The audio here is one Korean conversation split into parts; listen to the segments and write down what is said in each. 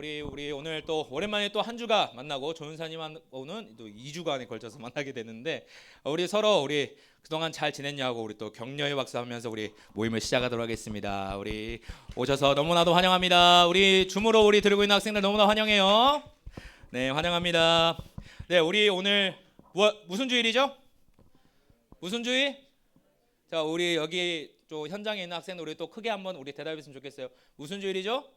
우리 오늘 또 오랜만에 또 한 주가 만나고 조은사님하고는 또 2주간에 걸쳐서 만나게 되는데 우리 서로 우리 그동안 잘 지냈냐고 우리 또 격려의 박수하면서 우리 모임을 시작하도록 하겠습니다. 우리 오셔서 너무나도 환영합니다. 우리 줌으로 우리 들고 있는 학생들 너무나 환영해요. 네, 환영합니다. 네, 우리 오늘 무슨 주일이죠? 무슨 주일? 자, 우리 여기 또 현장에 있는 학생들 우리 또 크게 한번 우리 대답했으면 좋겠어요. 무슨 주일이죠?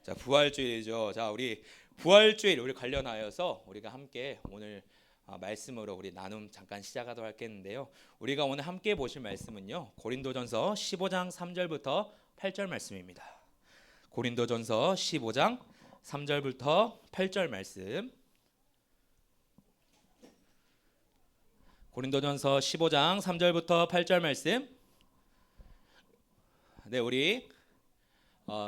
자, 부활주일이죠. 자, 우리 부활주일 우리 관련하여서 우리가 함께 오늘 말씀으로 우리 나눔 잠깐 시작하도록 하겠는데요. 우리가 오늘 함께 보실 말씀은요. 고린도전서 15장 3절부터 8절 말씀입니다. 고린도전서 15장 3절부터 8절 말씀. 고린도전서 15장 3절부터 8절 말씀. 네, 우리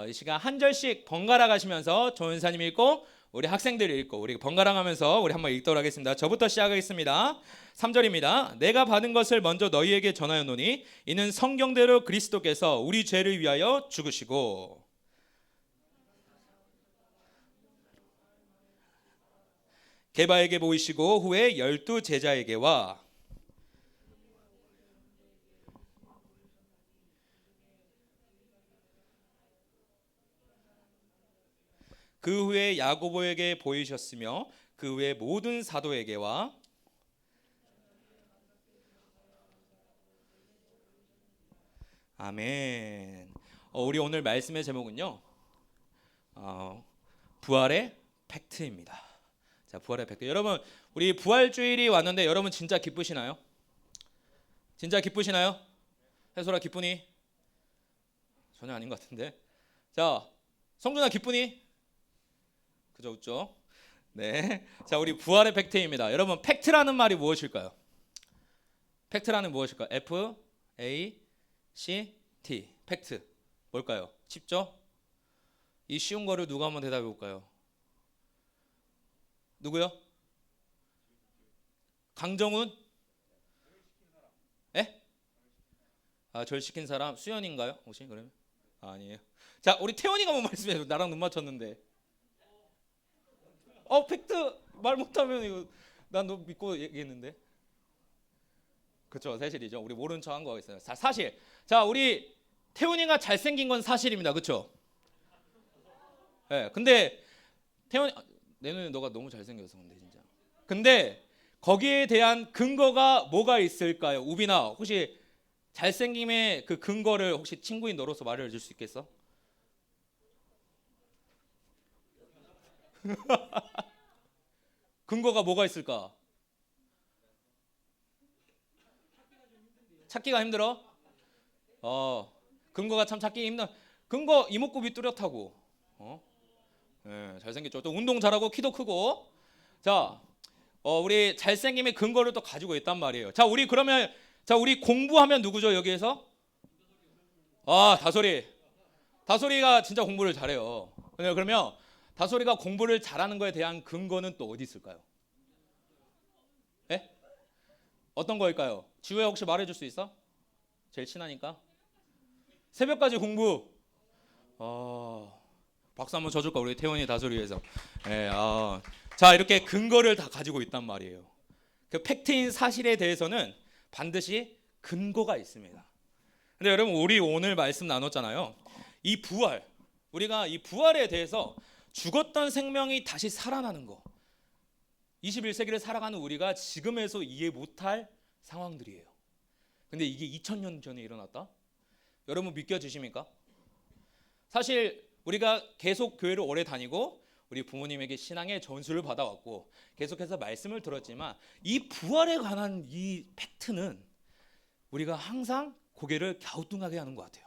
이 시간 한 절씩 번갈아 가시면서 조은사님 읽고 우리 학생들이 읽고 우리 번갈아 가면서 우리 한번 읽도록 하겠습니다. 저부터 시작하겠습니다. 3절입니다. 내가 받은 것을 먼저 너희에게 전하였노니 이는 성경대로 그리스도께서 우리 죄를 위하여 죽으시고 게바에게 보이시고 후에 12 제자에게와 그 후에 야고보에게 보이셨으며 그 후에 모든 사도에게와 아멘. 우리 오늘 말씀의 제목은요. 부활의 팩트입니다. 자, 부활의 팩트. 여러분, 우리 부활주일이 왔는데 여러분 진짜 기쁘시나요? 진짜 기쁘시나요? 해솔아 기쁘니? 전혀 아닌 것 같은데. 자, 성준아 기쁘니? 그죠, 웃죠? 네. 자, 우리 부활의 팩트입니다. 여러분, 팩트라는 말이 무엇일까요? 팩트라는 무엇일까요? F A C T. 팩트. 뭘까요? 쉽죠? 이 쉬운 거를 누가 한번 대답해 볼까요? 누구요? 강정훈? 예? 절 시킨 사람 수연인가요? 혹시 그러면? 아니에요. 자, 우리 태원이가 뭐 말씀해? 나랑 눈 맞췄는데. 팩트 말 못하면 이거 난 너 믿고 얘기했는데. 그렇죠, 사실이죠. 우리 모른 척 한 거 있어요. 사실. 자, 우리 태훈이가 잘생긴 건 사실입니다. 그렇죠? 네, 근데 태훈이 내 눈에 너가 너무 잘생겼어, 근데 진짜. 근데 거기에 대한 근거가 뭐가 있을까요? 우빈아, 혹시 잘생김의 그 근거를 혹시 친구인 너로서 말해 줄 수 있겠어? 근거가 뭐가 있을까? 찾기가 힘들어? 근거가 참 찾기 힘든. 근거 이목구비 뚜렷하고, 네, 잘생겼죠. 또 운동 잘하고 키도 크고. 자, 우리 잘생김의 근거를 또 가지고 있단 말이에요. 자, 우리 그러면 우리 공부하면 누구죠 여기에서? 다솔이. 다솔이가 진짜 공부를 잘해요. 그러면 다솔이가 공부를 잘하는 거에 대한 근거는 또 어디 있을까요? 예? 어떤 거일까요? 지우야 혹시 말해줄 수 있어? 제일 친하니까. 새벽까지 공부. 박수 한번 쳐줄까 우리 태원이 다솔이 위해서. 예, 자, 이렇게 근거를 다 가지고 있단 말이에요. 그 팩트인 사실에 대해서는 반드시 근거가 있습니다. 근데 여러분 우리 오늘 말씀 나눴잖아요. 이 부활, 우리가 이 부활에 대해서 죽었던 생명이 다시 살아나는 거. 21세기를 살아가는 우리가 지금에서 이해 못할 상황들이에요. 근데 이게 2000년 전에 일어났다? 여러분 믿겨지십니까? 사실 우리가 계속 교회를 오래 다니고 우리 부모님에게 신앙의 전수를 받아왔고 계속해서 말씀을 들었지만 이 부활에 관한 이 팩트는 우리가 항상 고개를 갸우뚱하게 하는 것 같아요.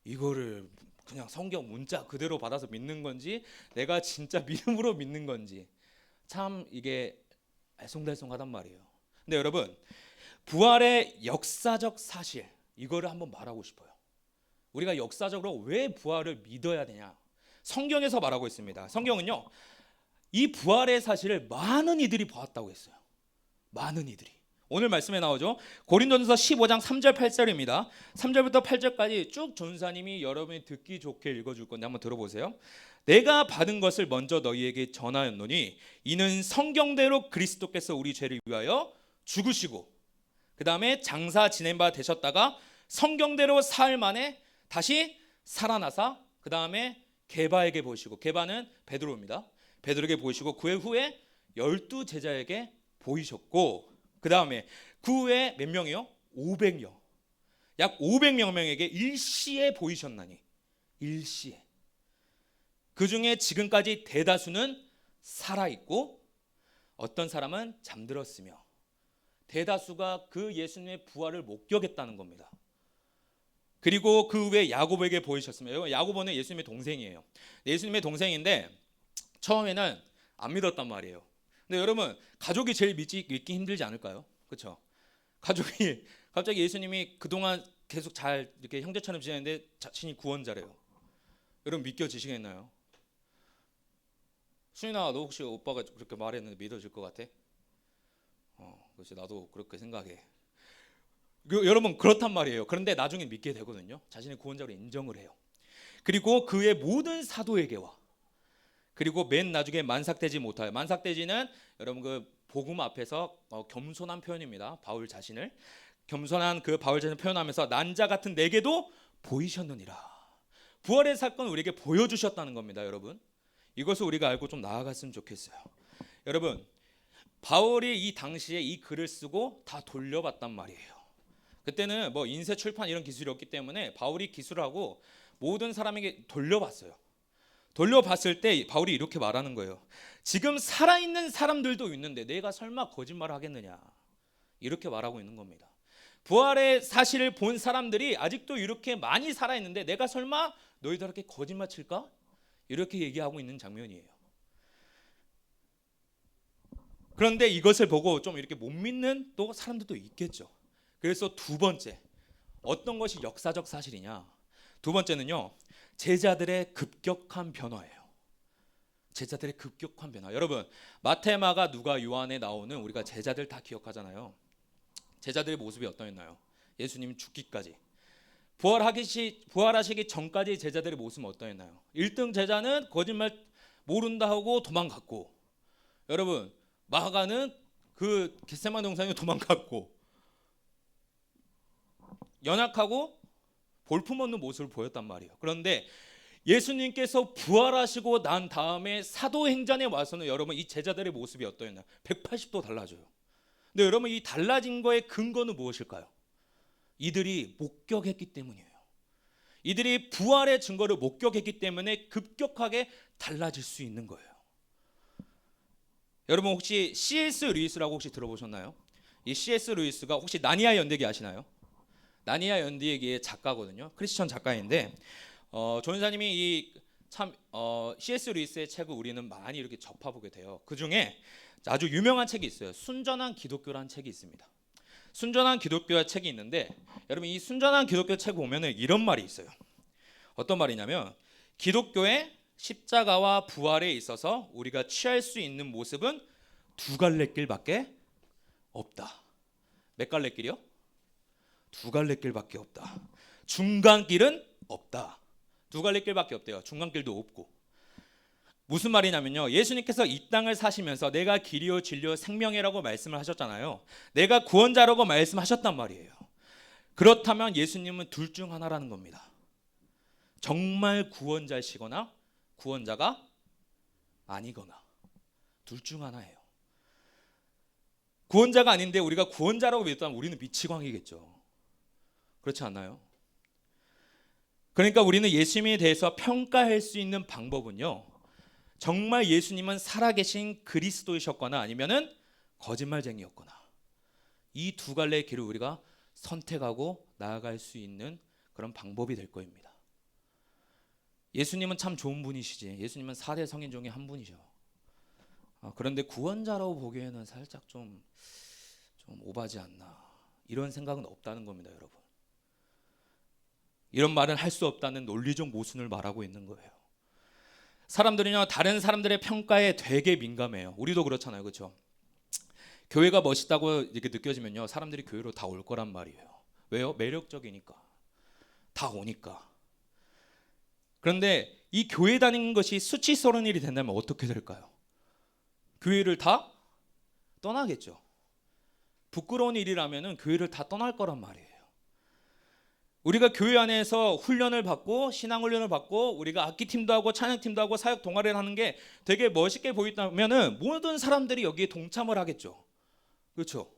이거를 그냥 성경 문자 그대로 받아서 믿는 건지 내가 진짜 믿음으로 믿는 건지 참 이게 알쏭달쏭하단 말이에요. 근데 여러분 부활의 역사적 사실 이거를 한번 말하고 싶어요. 우리가 역사적으로 왜 부활을 믿어야 되냐? 성경에서 말하고 있습니다. 성경은요 이 부활의 사실을 많은 이들이 보았다고 했어요. 많은 이들이. 오늘 말씀에 나오죠. 고린도전서 15장 3절 8절입니다. 3절부터 8절까지 쭉 전사님이 여러분이 듣기 좋게 읽어줄 건데 한번 들어보세요. 내가 받은 것을 먼저 너희에게 전하였노니 이는 성경대로 그리스도께서 우리 죄를 위하여 죽으시고 그 다음에 장사 지낸 바 되셨다가 성경대로 사흘 만에 다시 살아나사 그 다음에 게바에게 보이시고, 게바는 베드로입니다. 베드로에게 보이시고 그 후에 12 제자에게 보이셨고, 그 다음에 그 후에 몇 명이요? 500여, 약 500명에게 일시에 보이셨나니, 일시에. 그 중에 지금까지 대다수는 살아있고 어떤 사람은 잠들었으며, 대다수가 그 예수님의 부활을 목격했다는 겁니다. 그리고 그 후에 야고보에게 보이셨으며, 야고보는 예수님의 동생이에요. 예수님의 동생인데 처음에는 안 믿었단 말이에요. 근데 여러분, 가족이 제일 믿기 힘들지 않을까요? 그렇죠? 가족이 갑자기 예수님이 그동안 계속 잘 이렇게 형제처럼 지냈는데 자신이 구원자래요. 여러분 믿겨지시겠나요? 수인아, 너 혹시 오빠가 그렇게 말했는데 믿어질 것 같아? 그렇지, 나도 그렇게 생각해. 여러분 그렇단 말이에요. 그런데 나중에 믿게 되거든요. 자신의 구원자로 인정을 해요. 그리고 그의 모든 사도에게와, 그리고 맨 나중에 만삭되지 못하여, 만삭되지는 여러분 그 복음 앞에서 겸손한 표현입니다. 바울 자신을 겸손한 그 바울 자신을 표현하면서 난자 같은 내게도 보이셨느니라. 부활의 사건 우리에게 보여주셨다는 겁니다. 여러분, 이것을 우리가 알고 좀 나아갔으면 좋겠어요. 여러분, 바울이 이 당시에 이 글을 쓰고 다 돌려봤단 말이에요. 그때는 뭐 인쇄 출판 이런 기술이 없기 때문에 바울이 기술하고 모든 사람에게 돌려봤어요. 돌려봤을 때 바울이 이렇게 말하는 거예요. 지금 살아있는 사람들도 있는데 내가 설마 거짓말을 하겠느냐, 이렇게 말하고 있는 겁니다. 부활의 사실을 본 사람들이 아직도 이렇게 많이 살아있는데 내가 설마 너희들에게 거짓말 칠까? 이렇게 얘기하고 있는 장면이에요. 그런데 이것을 보고 좀 이렇게 못 믿는 또 사람들도 있겠죠. 그래서 두 번째, 어떤 것이 역사적 사실이냐? 두 번째는요, 제자들의 급격한 변화예요. 제자들의 급격한 변화. 여러분, 마태, 마가, 누가, 요한에 나오는 우리가 제자들 다 기억하잖아요. 제자들의 모습이 어떠했나요? 예수님 죽기까지, 부활하시기 전까지 제자들의 모습은 어떠했나요? 1등 제자는 거짓말 모른다 하고 도망갔고, 여러분 마가는 그 겟세마네 동산에 도망갔고, 연약하고 볼품없는 모습을 보였단 말이에요. 그런데 예수님께서 부활하시고 난 다음에 사도행전에 와서는 여러분 이 제자들의 모습이 어떠했나요? 180도 달라져요. 근데 여러분 이 달라진 거의 근거는 무엇일까요? 이들이 목격했기 때문이에요. 이들이 부활의 증거를 목격했기 때문에 급격하게 달라질 수 있는 거예요. 여러분 혹시 C.S. 루이스라고 혹시 들어보셨나요? 이 C.S. 루이스가 혹시 나니아 연대기 아시나요? 나니아 연대기의 작가거든요. 크리스천 작가인데 조연사님이 C.S. 루이스의 책을 우리는 많이 이렇게 접해보게 돼요. 그 중에 아주 유명한 책이 있어요. 순전한 기독교라는 책이 있습니다. 순전한 기독교의 책이 있는데, 여러분 이 순전한 기독교 책 보면은 이런 말이 있어요. 어떤 말이냐면, 기독교의 십자가와 부활에 있어서 우리가 취할 수 있는 모습은 두 갈래 길밖에 없다. 몇 갈래 길이요? 두 갈래 길밖에 없다. 중간 길은 없다. 두 갈래 길밖에 없대요. 중간 길도 없고. 무슨 말이냐면요, 예수님께서 이 땅을 사시면서 내가 길이요 진리요 생명이라고 말씀을 하셨잖아요. 내가 구원자라고 말씀하셨단 말이에요. 그렇다면 예수님은 둘 중 하나라는 겁니다. 정말 구원자시거나 구원자가 아니거나, 둘 중 하나예요. 구원자가 아닌데 우리가 구원자라고 믿었다면 우리는 미치광이겠죠. 그렇지 않나요? 그러니까 우리는 예수님에 대해서 평가할 수 있는 방법은요, 정말 예수님은 살아계신 그리스도이셨거나 아니면은 거짓말쟁이였거나, 이 두 갈래의 길을 우리가 선택하고 나아갈 수 있는 그런 방법이 될 겁니다. 예수님은 참 좋은 분이시지, 예수님은 4대 성인 중에 한 분이죠. 그런데 구원자라고 보기에는 살짝 좀 오바지 않나, 이런 생각은 없다는 겁니다. 여러분, 이런 말은 할 수 없다는 논리적 모순을 말하고 있는 거예요. 사람들은요, 다른 사람들의 평가에 되게 민감해요. 우리도 그렇잖아요, 그렇죠? 교회가 멋있다고 이렇게 느껴지면요, 사람들이 교회로 다 올 거란 말이에요. 왜요? 매력적이니까, 다 오니까. 그런데 이 교회 다니는 것이 수치스러운 일이 된다면 어떻게 될까요? 교회를 다 떠나겠죠. 부끄러운 일이라면 교회를 다 떠날 거란 말이에요. 우리가 교회 안에서 훈련을 받고 신앙 훈련을 받고 우리가 악기팀도 하고 찬양팀도 하고 사역 동아리를 하는 게 되게 멋있게 보인다면 모든 사람들이 여기에 동참을 하겠죠. 그렇죠?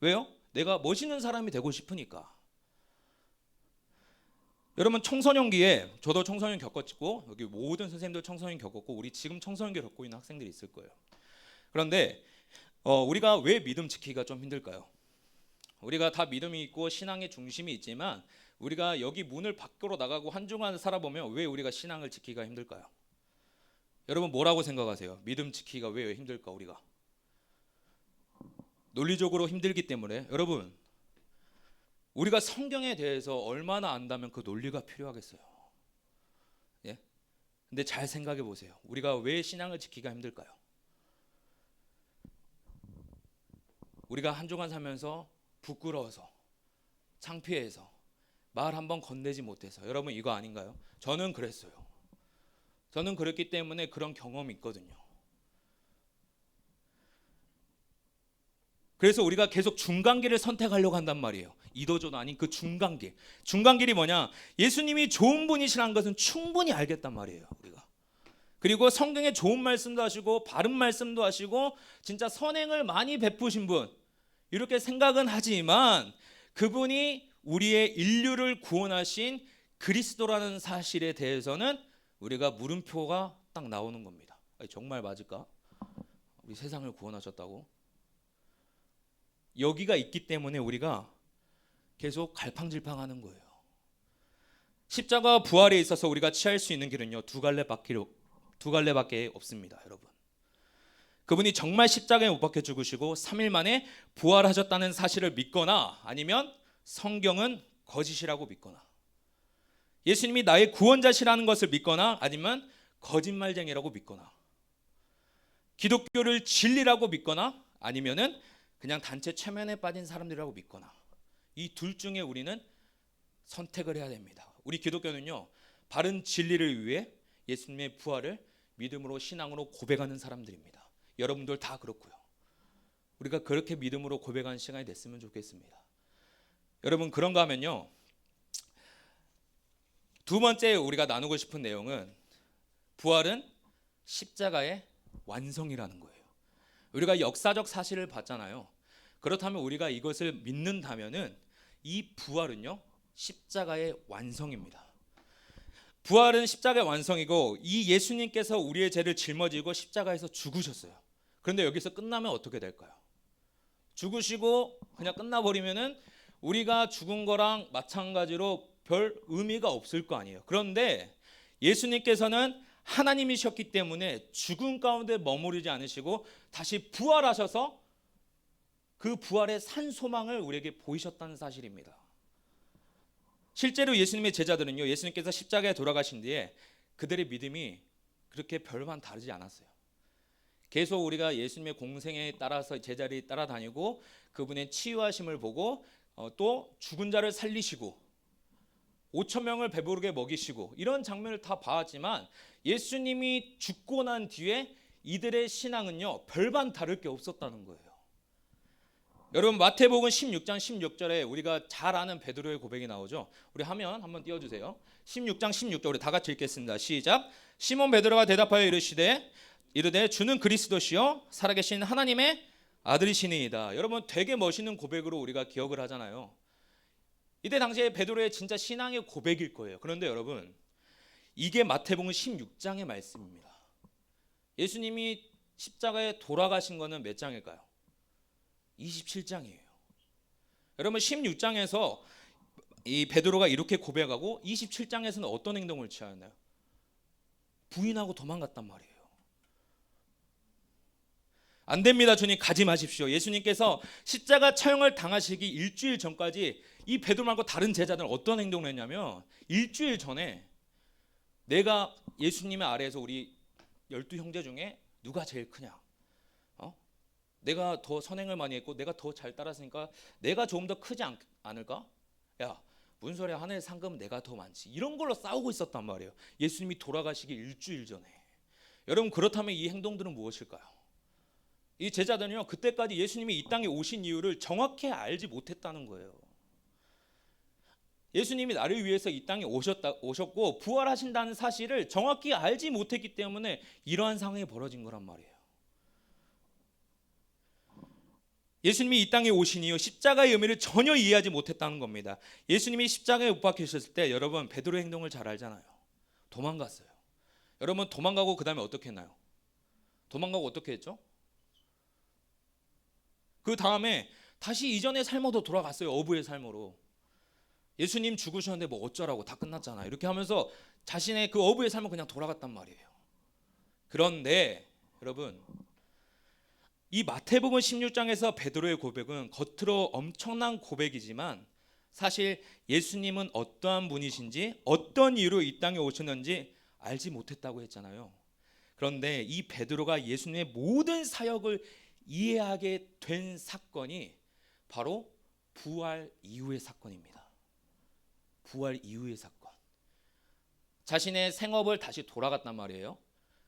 왜요? 내가 멋있는 사람이 되고 싶으니까. 여러분 청소년기에 저도 청소년 겪었고 여기 모든 선생님들 청소년 겪었고 우리 지금 청소년기 겪고 있는 학생들이 있을 거예요. 그런데 우리가 왜 믿음 지키기가 좀 힘들까요? 우리가 다 믿음이 있고 신앙의 중심이 있지만 우리가 여기 문을 밖으로 나가고 한 주간 살아보면 왜 우리가 신앙을 지키기가 힘들까요? 여러분 뭐라고 생각하세요? 믿음 지키기가 왜 힘들까 우리가? 논리적으로 힘들기 때문에 여러분 우리가 성경에 대해서 얼마나 안다면 그 논리가 필요하겠어요. 예? 근데 잘 생각해 보세요. 우리가 왜 신앙을 지키기가 힘들까요? 우리가 한 주간 살면서 부끄러워서 창피해서 말 한번 건네지 못해서 여러분 이거 아닌가요? 저는 그랬어요. 저는 그랬기 때문에 그런 경험이 있거든요. 그래서 우리가 계속 중간길을 선택하려고 한단 말이에요. 이도저도 아닌 그 중간길. 중간길이 뭐냐? 예수님이 좋은 분이시라는 것은 충분히 알겠단 말이에요. 우리가. 그리고 성경에 좋은 말씀도 하시고 바른 말씀도 하시고 진짜 선행을 많이 베푸신 분 이렇게 생각은 하지만 그분이 우리의 인류를 구원하신 그리스도라는 사실에 대해서는 우리가 물음표가 딱 나오는 겁니다. 아니, 정말 맞을까? 우리 세상을 구원하셨다고? 여기가 있기 때문에 우리가 계속 갈팡질팡하는 거예요. 십자가 부활에 있어서 우리가 취할 수 있는 길은요 두 갈래밖에 없습니다, 여러분. 그분이 정말 십자가에 못 박혀 죽으시고 3일 만에 부활하셨다는 사실을 믿거나 아니면 성경은 거짓이라고 믿거나 예수님이 나의 구원자시라는 것을 믿거나 아니면 거짓말쟁이라고 믿거나 기독교를 진리라고 믿거나 아니면은 그냥 단체 체면에 빠진 사람들이라고 믿거나 이 둘 중에 우리는 선택을 해야 됩니다. 우리 기독교는요 바른 진리를 위해 예수님의 부활을 믿음으로 신앙으로 고백하는 사람들입니다. 여러분들 다 그렇고요. 우리가 그렇게 믿음으로 고백하는 시간이 됐으면 좋겠습니다. 여러분 그런가 하면요 두 번째 우리가 나누고 싶은 내용은 부활은 십자가의 완성이라는 거예요. 우리가 역사적 사실을 봤잖아요. 그렇다면 우리가 이것을 믿는다면은 이 부활은요 십자가의 완성입니다. 부활은 십자가의 완성이고 이 예수님께서 우리의 죄를 짊어지고 십자가에서 죽으셨어요. 그런데 여기서 끝나면 어떻게 될까요? 죽으시고 그냥 끝나버리면은 우리가 죽은 거랑 마찬가지로 별 의미가 없을 거 아니에요. 그런데 예수님께서는 하나님이셨기 때문에 죽음 가운데 머무르지 않으시고 다시 부활하셔서 그 부활의 산 소망을 우리에게 보이셨다는 사실입니다. 실제로 예수님의 제자들은요 예수님께서 십자가에 돌아가신 뒤에 그들의 믿음이 그렇게 별반 다르지 않았어요. 계속 우리가 예수님의 공생에 따라서 제자리 따라다니고 그분의 치유하심을 보고 또 죽은 자를 살리시고 5천 명을 배부르게 먹이시고 이런 장면을 다 봐왔지만 예수님이 죽고 난 뒤에 이들의 신앙은요 별반 다를 게 없었다는 거예요. 여러분 마태복음 16장 16절에 우리가 잘 아는 베드로의 고백이 나오죠. 우리 화면 한번 띄워주세요. 16장 16절 우리 다 같이 읽겠습니다. 시작. 시몬 베드로가 대답하여 이르되 주는 그리스도시요 살아계신 하나님의 아들이시니이다. 여러분 되게 멋있는 고백으로 우리가 기억을 하잖아요. 이때 당시에 베드로의 진짜 신앙의 고백일 거예요. 그런데 여러분 이게 마태복음 16장의 말씀입니다. 예수님이 십자가에 돌아가신 거는 몇 장일까요? 27장이에요. 여러분 16장에서 이 베드로가 이렇게 고백하고 27장에서는 어떤 행동을 취하였나요? 부인하고 도망갔단 말이에요. 안 됩니다. 주님 가지 마십시오. 예수님께서 십자가 처형을 당하시기 일주일 전까지 이 베드로 말고 다른 제자들은 어떤 행동을 했냐면 일주일 전에 내가 예수님의 아래에서 우리 12 형제 중에 누가 제일 크냐? 내가 더 선행을 많이 했고 내가 더 잘 따랐으니까 내가 조금 더 크지 않을까? 야 무슨 소리야, 하늘의 상급은 내가 더 많지. 이런 걸로 싸우고 있었단 말이에요. 예수님이 돌아가시기 일주일 전에. 여러분, 그렇다면 이 행동들은 무엇일까요? 이 제자들은요, 그때까지 예수님이 이 땅에 오신 이유를 정확히 알지 못했다는 거예요. 예수님이 나를 위해서 이 땅에 오셨고 부활하신다는 사실을 정확히 알지 못했기 때문에 이러한 상황이 벌어진 거란 말이에요. 예수님이 이 땅에 오신 이유, 십자가의 의미를 전혀 이해하지 못했다는 겁니다. 예수님이 십자가에 못 박히셨을 때 여러분, 베드로의 행동을 잘 알잖아요. 도망갔어요. 여러분, 도망가고 그 다음에 어떻게 했나요? 도망가고 어떻게 했죠? 그 다음에 다시 이전의 삶으로 돌아갔어요. 어부의 삶으로. 예수님 죽으셨는데 뭐 어쩌라고, 다 끝났잖아, 이렇게 하면서 자신의 그 어부의 삶을 그냥 돌아갔단 말이에요. 그런데 여러분, 이 마태복음 16장에서 베드로의 고백은 겉으로 엄청난 고백이지만 사실 예수님은 어떠한 분이신지, 어떤 이유로 이 땅에 오셨는지 알지 못했다고 했잖아요. 그런데 이 베드로가 예수님의 모든 사역을 이해하게 된 사건이 바로 부활 이후의 사건입니다. 부활 이후의 사건. 자신의 생업을 다시 돌아갔단 말이에요.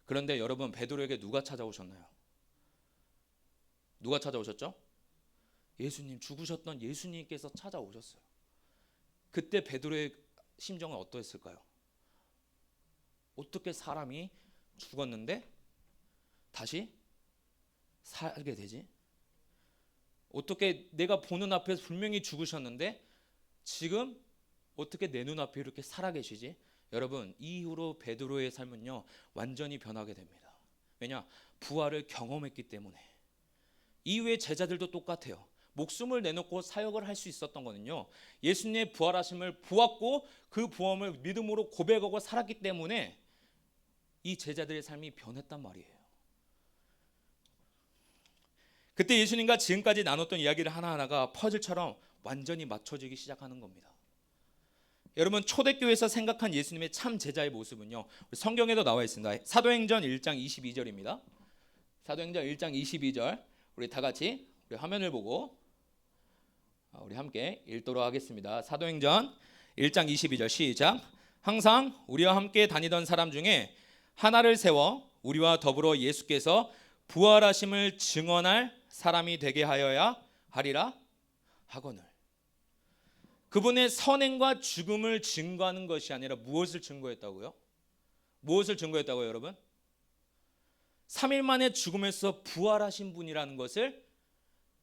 그런데 여러분, 베드로에게 누가 찾아오셨나요? 누가 찾아오셨죠? 예수님, 죽으셨던 예수님께서 찾아오셨어요. 그때 베드로의 심정은 어떠했을까요? 어떻게 사람이 죽었는데 다시 살게 되지? 어떻게 내가 보는 앞에서 분명히 죽으셨는데 지금 어떻게 내 눈앞에 이렇게 살아계시지? 여러분, 이후로 베드로의 삶은요, 완전히 변하게 됩니다. 왜냐? 부활을 경험했기 때문에. 이후에 제자들도 똑같아요. 목숨을 내놓고 사역을 할 수 있었던 거는요, 예수님의 부활하심을 보았고 그 부활을 믿음으로 고백하고 살았기 때문에 이 제자들의 삶이 변했단 말이에요. 그때 예수님과 지금까지 나눴던 이야기를 하나하나가 퍼즐처럼 완전히 맞춰지기 시작하는 겁니다. 여러분, 초대교회에서 생각한 예수님의 참 제자의 모습은요, 성경에도 나와 있습니다. 사도행전 1장 22절입니다. 사도행전 1장 22절, 우리 다 같이 우리 화면을 보고 우리 함께 읽도록 하겠습니다. 사도행전 1장 22절 시작. 항상 우리와 함께 다니던 사람 중에 하나를 세워 우리와 더불어 예수께서 부활하심을 증언할 사람이 되게 하여야 하리라 하거늘. 그분의 선행과 죽음을 증거하는 것이 아니라 무엇을 증거했다고요? 무엇을 증거했다고요, 여러분? 3일 만에 죽음에서 부활하신 분이라는 것을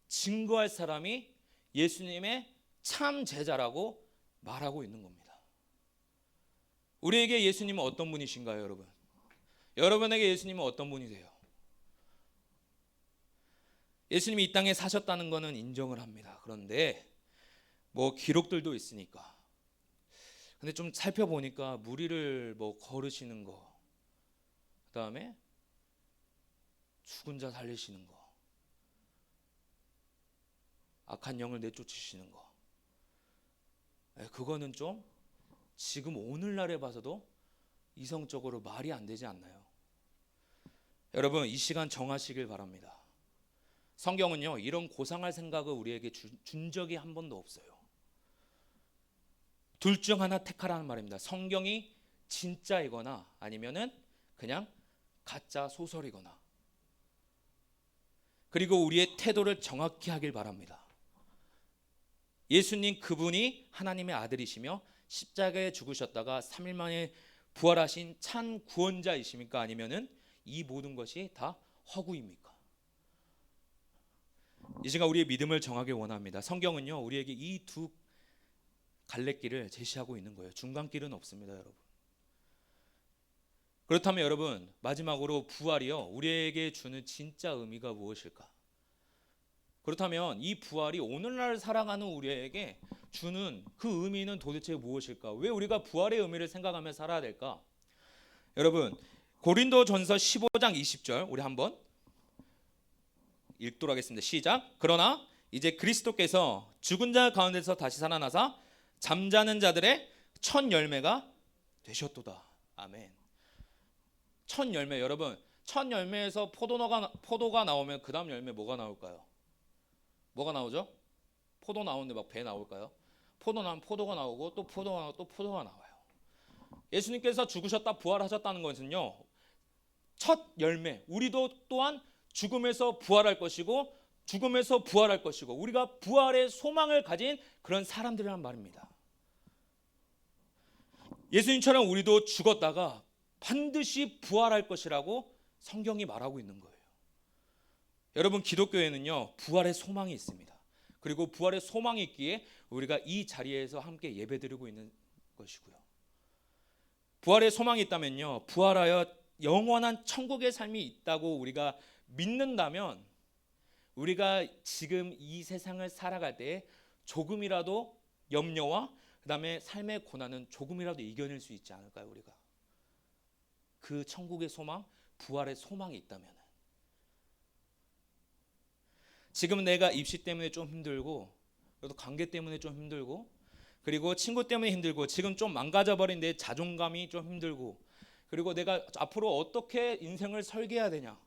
증거할 사람이 예수님의 참 제자라고 말하고 있는 겁니다. 우리에게 예수님은 어떤 분이신가요, 여러분? 여러분에게 예수님은 어떤 분이세요? 예수님이 이 땅에 사셨다는 것은 인정을 합니다. 그런데 뭐 기록들도 있으니까. 근데 좀 살펴보니까 무리를 뭐 거르시는 거, 그다음에 죽은 자 살리시는 거, 악한 영을 내쫓으시는 거, 그거는 좀 지금 오늘날에 봐서도 이성적으로 말이 안 되지 않나요? 여러분, 이 시간 정하시길 바랍니다. 성경은요, 이런 고상할 생각을 우리에게 준 적이 한 번도 없어요. 둘 중 하나 택하라는 말입니다. 성경이 진짜이거나 아니면은 그냥 가짜 소설이거나. 그리고 우리의 태도를 정확히 하길 바랍니다. 예수님, 그분이 하나님의 아들이시며 십자가에 죽으셨다가 3일 만에 부활하신 참 구원자이십니까? 아니면은 이 모든 것이 다 허구입니까? 이 시간 우리의 믿음을 정하길 원합니다. 성경은요, 우리에게 이 두 갈래길을 제시하고 있는 거예요. 중간길은 없습니다, 여러분. 그렇다면 여러분, 마지막으로 부활이요, 우리에게 주는 진짜 의미가 무엇일까? 그렇다면 이 부활이 오늘날 살아가는 우리에게 주는 그 의미는 도대체 무엇일까? 왜 우리가 부활의 의미를 생각하며 살아야 될까? 여러분, 고린도전서 15장 20절 우리 한번 읽도록 하겠습니다. 시작. 그러나 이제 그리스도께서 죽은 자 가운데서 다시 살아나사 잠자는 자들의 첫 열매가 되셨도다. 아멘. 첫 열매, 여러분, 첫 열매에서 포도가 나오면 그 다음 열매 뭐가 나올까요? 뭐가 나오죠? 포도 나오는데 막 배 나올까요? 포도 나면 포도가 나오고 또 포도가 나오고 또 포도가 나와요. 예수님께서 죽으셨다 부활하셨다는 것은요, 첫 열매, 우리도 또한 죽음에서 부활할 것이고 죽음에서 부활할 것이고 우리가 부활의 소망을 가진 그런 사람들이란 말입니다. 예수님처럼 우리도 죽었다가 반드시 부활할 것이라고 성경이 말하고 있는 거예요. 여러분, 기독교에는요 부활의 소망이 있습니다. 그리고 부활의 소망이 있기에 우리가 이 자리에서 함께 예배드리고 있는 것이고요. 부활의 소망이 있다면요, 부활하여 영원한 천국의 삶이 있다고 우리가 믿는다면 우리가 지금 이 세상을 살아갈 때 조금이라도 염려와 그 다음에 삶의 고난은 조금이라도 이겨낼 수 있지 않을까요? 우리가 그 천국의 소망, 부활의 소망이 있다면. 지금 내가 입시 때문에 좀 힘들고 그래도 관계 때문에 좀 힘들고 그리고 친구 때문에 힘들고 지금 좀 망가져버린 내 자존감이 좀 힘들고 그리고 내가 앞으로 어떻게 인생을 설계해야 되냐,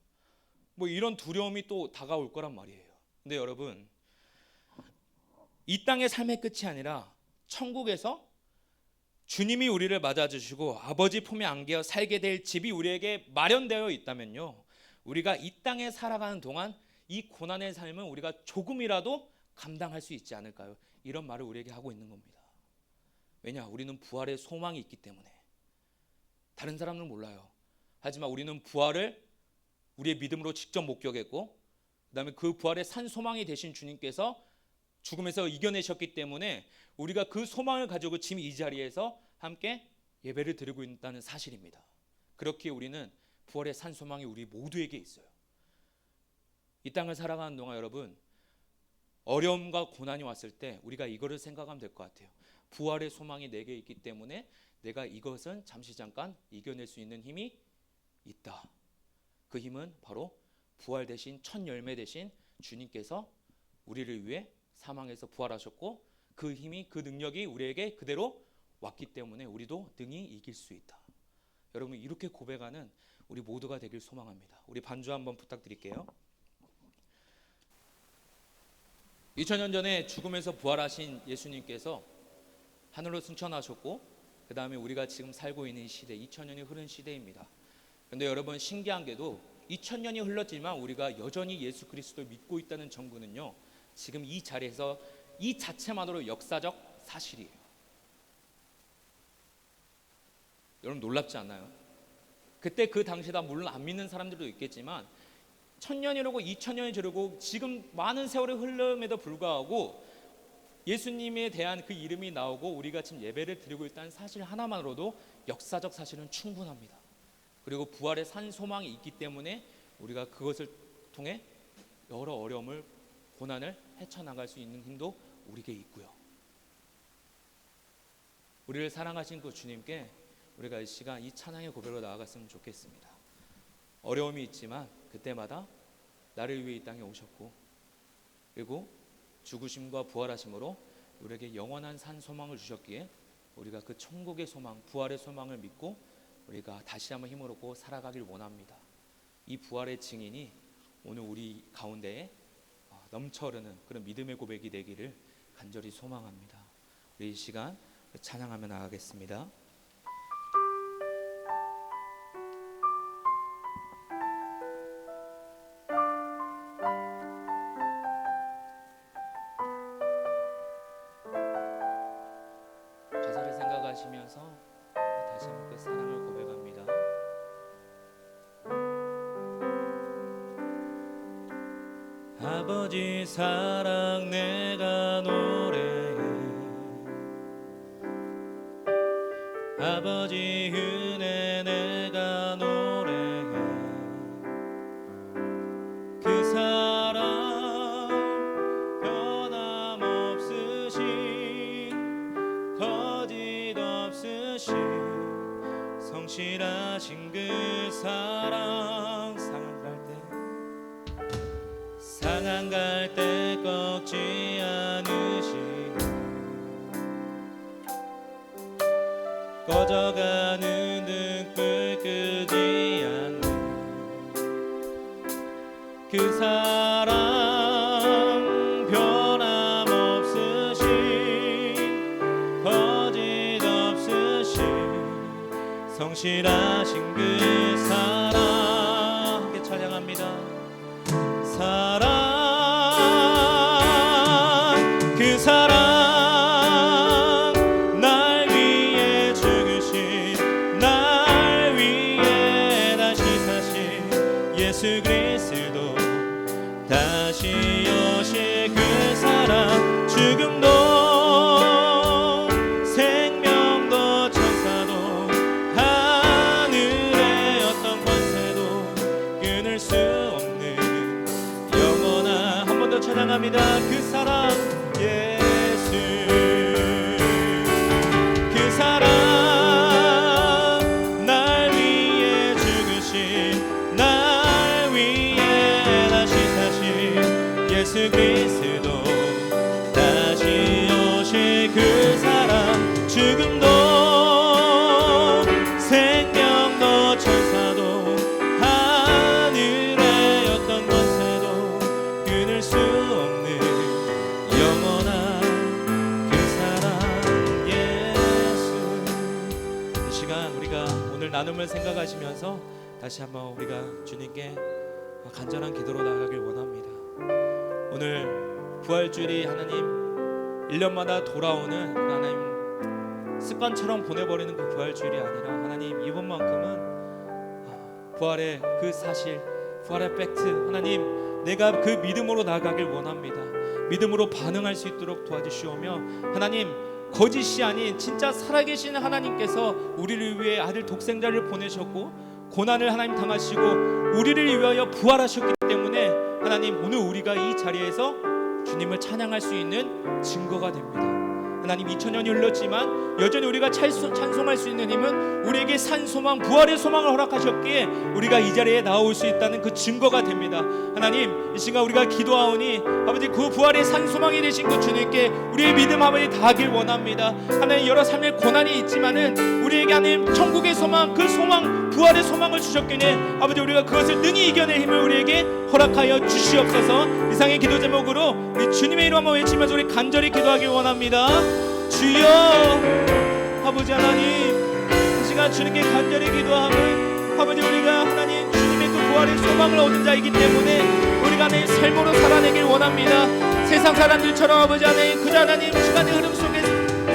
뭐 이런 두려움이 또 다가올 거란 말이에요. 근데 여러분, 이 땅의 삶의 끝이 아니라 천국에서 주님이 우리를 맞아주시고 아버지 품에 안겨 살게 될 집이 우리에게 마련되어 있다면요, 우리가 이 땅에 살아가는 동안 이 고난의 삶은 우리가 조금이라도 감당할 수 있지 않을까요? 이런 말을 우리에게 하고 있는 겁니다. 왜냐? 우리는 부활의 소망이 있기 때문에. 다른 사람은 몰라요. 하지만 우리는 부활을 우리의 믿음으로 직접 목격했고 그다음에 그 부활의 산 소망이 되신 주님께서 죽음에서 이겨내셨기 때문에 우리가 그 소망을 가지고 지금 이 자리에서 함께 예배를 드리고 있다는 사실입니다. 그렇기에 우리는 부활의 산 소망이 우리 모두에게 있어요. 이 땅을 살아가는 동안 여러분, 어려움과 고난이 왔을 때 우리가 이거를 생각하면 될 것 같아요. 부활의 소망이 내게 있기 때문에 내가 이것은 잠시 잠깐 이겨낼 수 있는 힘이 있다. 그 힘은 바로 부활 대신 첫 열매 대신 주님께서 우리를 위해 사망에서 부활하셨고 그 힘이, 그 능력이 우리에게 그대로 왔기 때문에 우리도 능히 이길 수 있다. 여러분, 이렇게 고백하는 우리 모두가 되길 소망합니다. 우리 반주 한번 부탁드릴게요. 2000년 전에 죽음에서 부활하신 예수님께서 하늘로 승천하셨고 그 다음에 우리가 지금 살고 있는 시대, 2000년이 흐른 시대입니다. 그런데 여러분, 신기한 게도 2000년이 흘렀지만 우리가 여전히 예수 그리스도를 믿고 있다는 정부는요, 지금 이 자리에서 이 자체만으로 역사적 사실이에요. 여러분, 놀랍지 않나요? 그때 그 당시다 물론 안 믿는 사람들도 있겠지만 1000년이 흐르고 2000년이 지르고 지금 많은 세월이 흘름에도 불구하고 예수님에 대한 그 이름이 나오고 우리가 지금 예배를 드리고 있다는 사실 하나만으로도 역사적 사실은 충분합니다. 그리고 부활의 산 소망이 있기 때문에 우리가 그것을 통해 여러 어려움을, 고난을 헤쳐나갈 수 있는 힘도 우리에게 있고요. 우리를 사랑하신 그 주님께 우리가 이 시간 이 찬양의 고백으로 나아갔으면 좋겠습니다. 어려움이 있지만 그때마다 나를 위해 이 땅에 오셨고 그리고 죽으심과 부활하심으로 우리에게 영원한 산 소망을 주셨기에 우리가 그 천국의 소망, 부활의 소망을 믿고 우리가 다시 한번 힘을 얻고 살아가길 원합니다. 이 부활의 증인이 오늘 우리 가운데에 넘쳐 흐르는 그런 믿음의 고백이 되기를 간절히 소망합니다. 우리 이 시간 찬양하며 나가겠습니다. 가사를 생각하시면서 다시 한번 그 사랑을 고백합니다. 아버지 사랑 내가 노래해, 아버지 은혜 내가 노래해, 그 사랑 변함없으신 거짓 없으신 성실하신 그 사랑, 상한 갈 때 꺾지 않으시고 꺼져가는 등불 끄지 않는 그 사랑 변함없으신 진실하신 그 사랑 함께 찬양합니다. 사랑 그 사랑 날 위해 죽으신 날 위해 다시 사신 예수 그리스도 다시 오실 그 사랑 죽음도 생명도 천사도 하늘의 어떤 권세도 끊을 수 없는 영원한 한 번 더 찬양합니다. 그 사랑 예수 그 사랑 날 위해 죽으신 날 위해 다시 사신 예수 그리스도 다시 오실 그 사랑 죽음도 생명도 천사도 하늘의 어떤 권세도 끊을 수 없는 영원한 그 사랑 예수. 이 시간 우리가 오늘 나눔을 생각하시면서 다시 한번 우리가 주님께 간절한 기도로 나아가길 원합니다. 오늘 부활주일이 하나님 1년마다 돌아오는 하나님 습관처럼 보내버리는 그 부활주일이 아니라 하나님 이번만큼은 부활의 그 사실, 부활의 팩트, 하나님 내가 그 믿음으로 나아가길 원합니다. 믿음으로 반응할 수 있도록 도와주시오며 하나님 거짓이 아닌 진짜 살아계신 하나님께서 우리를 위해 아들 독생자를 보내셨고 고난을 하나님 당하시고 우리를 위하여 부활하셨기 때문에 하나님 오늘 우리가 이 자리에서 주님을 찬양할 수 있는 증거가 됩니다. 하나님 2000년이 흘렀지만 여전히 우리가 찬송할 수 있는 힘은 우리에게 산 소망, 부활의 소망을 허락하셨기에 우리가 이 자리에 나올 수 있다는 그 증거가 됩니다. 하나님 이 시간 우리가 기도하오니 아버지 그 부활의 산 소망이 되신 그 주님께 우리의 믿음 아버지 다하길 원합니다. 하나님 여러 삶의 고난이 있지만은 우리에게 하나님 천국의 소망, 그 소망, 부활의 소망을 주셨기에 아버지 우리가 그것을 능히 이겨낼 힘을 우리에게 허락하여 주시옵소서. 이상의 기도 제목으로 우리 주님의 이름 한번 외치면서 우리 간절히 기도하길 원합니다. 주여 아버지 하나님 이 시간 주님께 간절히 기도함은 아버지 우리가 하나님 주님의 그 부활의 소망을 얻은 자이기 때문에 우리가 내 삶으로 살아내길 원합니다. 세상 사람들처럼 아버지 하나님 그저 하나님 시간의 흐름 속에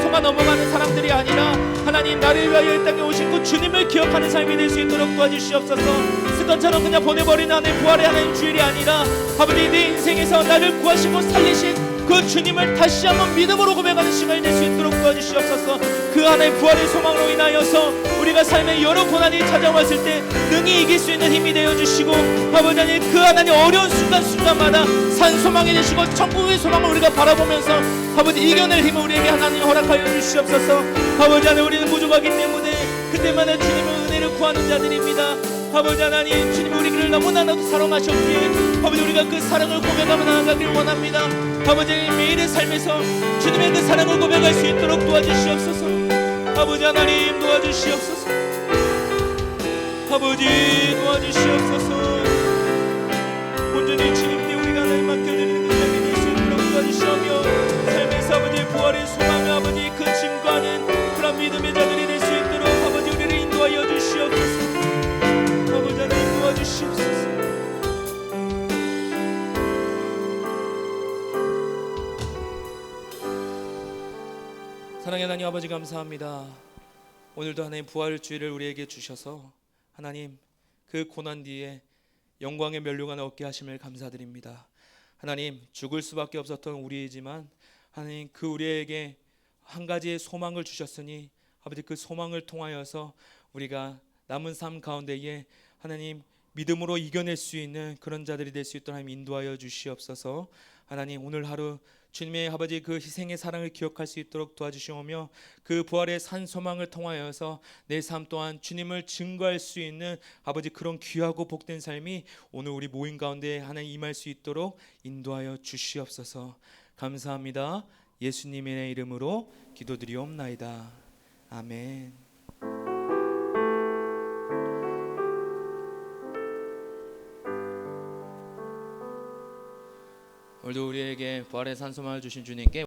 속아 넘어가는 사람들이 아니라 하나님 나를 위하여 이 땅에 오신 그 주님을 기억하는 삶이 될 수 있도록 도와주시옵소서. 습관처럼 그냥 보내버리는 하나님 부활의 하나님 주일이 아니라 아버지 내 인생에서 나를 구하시고 살리신 그 주님을 다시 한번 믿음으로 고백하는 시간이 될 수 있도록 도와주시옵소서. 그 하나님 부활의 소망으로 인하여서 우리가 삶의 여러 고난이 찾아왔을 때 능히 이길 수 있는 힘이 되어주시고 아버지 하나님 그 하나님 어려운 순간순간마다 산 소망이 되시고 천국의 소망을 우리가 바라보면서 아버지 이겨낼 힘을 우리에게 하나님 허락하여 주시옵소서. 아버지 하나님 우리는 부족하기 때문에 그때마다 주님의 은혜를 구하는 자들입니다. 아버지 하나님 주님 우리를 너무나도 사랑하셨기에 아버지 우리가 그 사랑을 고백하며 나아가길 원합니다. 아버지 매일의 삶에서 주님의 그 사랑을 고백할 수 있도록 도와주시옵소서. 아버지 하나님 도와주시옵소서. 아버지 도와주시옵소서. 온전히 주님께 우리가 날 맡겨드리는 그 삶이 될 수 있도록 도와주시오며 삶에서 아버지 부활의 소망을 아버지 그 증거하는 그런 믿음의 자들이 될 수 있도록 아버지 우리를 인도하여 주시옵소서. 아버지 하나님 도와주시옵소서. 사랑의 하나님 아버지 감사합니다. 오늘도 하나님 부활주일을 우리에게 주셔서 하나님 그 고난 뒤에 영광의 면류관을 얻게 하심을 감사드립니다. 하나님 죽을 수밖에 없었던 우리이지만 하나님 그 우리에게 한 가지의 소망을 주셨으니 아버지 그 소망을 통하여서 우리가 남은 삶 가운데에 하나님 믿음으로 이겨낼 수 있는 그런 자들이 될 수 있도록 하나님 인도하여 주시옵소서. 하나님 오늘 하루 주님의 아버지 그 희생의 사랑을 기억할 수 있도록 도와주시오며 그 부활의 산 소망을 통하여서 내 삶 또한 주님을 증거할 수 있는 아버지 그런 귀하고 복된 삶이 오늘 우리 모임 가운데 하나님 임할 수 있도록 인도하여 주시옵소서. 감사합니다. 예수님의 이름으로 기도드리옵나이다. 아멘. 오늘도 우리에게 부활의 산 소망을 주신 주님께